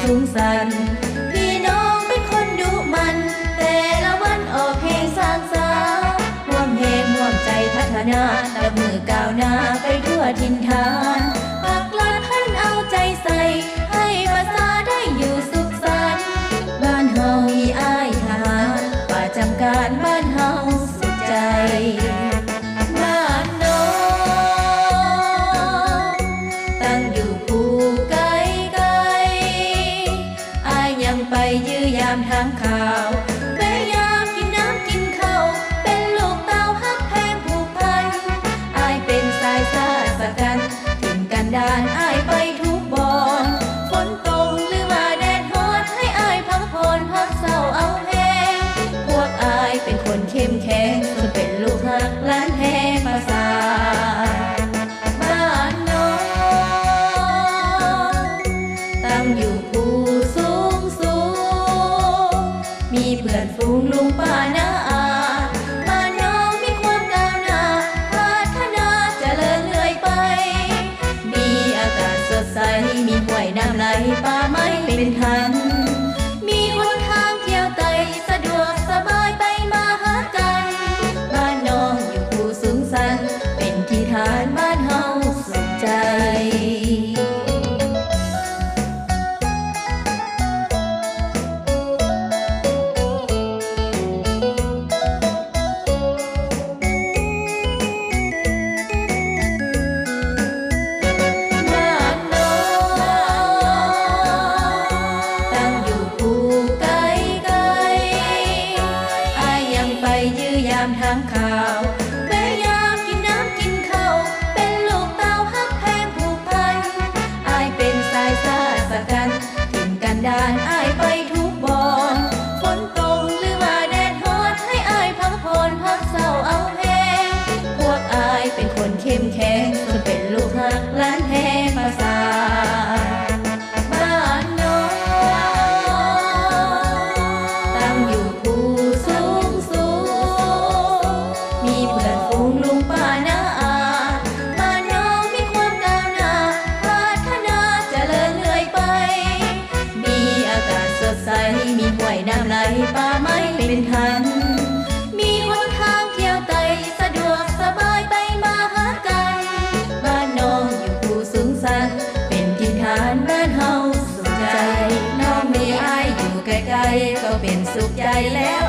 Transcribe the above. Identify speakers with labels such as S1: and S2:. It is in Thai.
S1: สูงสันพี่น้องเป็นคนดุมันแต่ละวันออกเพลงสร้างสรรค์ร่วมเพลงร่วมใจพัฒนาตะมือก้าวหน้าไปทั่วถิ่นฐานปักหลักท่านเอาใจใส่ให้ภาษาได้อยู่สุขสันต์บ้านเฮามีอ้ายทหารประจำการบ้านเฮาสุขใจบ้านน้องตั้งอยู่ภูไกลไกลอ้ายยังไปยื้อยามทางข่าวพยายามกินน้ำกินข้าวเป็นลูกเต้าฮักแพงผูกพันอ้ายเป็นสายซาสกันถิ่นกันดานอ้ายไปทุกบ่อนฝนตกหรือว่าแดดร้อนให้อ้ายพักผ่อนพักเศร้าเอาแห้งพวกอ้ายเป็นคนเข้มแข็งจนเป็นลูกฮักล้านแห้งภาษาบ้านน้องตั้งอยู่ภูสูงสูงมีเพื่อนฝูงลุงป้าน้าอาบ้านน้องมีความก้าวหน้าพัฒนาเจริญเรื่อยไปมีอากาศสดใสมีห้วยน้ำไหลป่าไม้เป็นธรรมมีหนทางเที่ยวไต่สะดวกสบายไปมาหากันบ้านน้องอยู่ภูสูงสันเป็นที่ฐานบ้านเฮาสุขใจยื้อยามทางข่าวพยายามกินน้ำกินข้าวเป็นลูกเต้าฮักแพงผูกพันอ้ายเป็นสายซาสกันถิ่นกันดานอ้ายไปทุกบ่อนฝนตกหรือว่าแดดร้อนให้อ้ายพักผ่อนพักเศร้าเอาแห้งพวกอ้ายเป็นคนเข้มแข็งจนเป็นลูกฮักล้านแห้งภาษาบ้านน้องตั้งอยู่ภูสูงสูงมีเพื่อนฝูงลุงป้าน้าอาบ้านน้องมีความก้าวหน้าพัฒนาเจริญเรื่อยไปมีอากาศสดใสมีห้วยน้ำไหลป่าไม้เป็นธรรมมีหนทางเที่ยวไต่สะดวกสบายไปมาหากันบ้านน้องอยู่ภูสูงสันเป็นถิ่นฐานบ้านเฮาสุขใจน้องมีอ้ายอยู่ไกลๆก็เป็นสุขใจแล้ว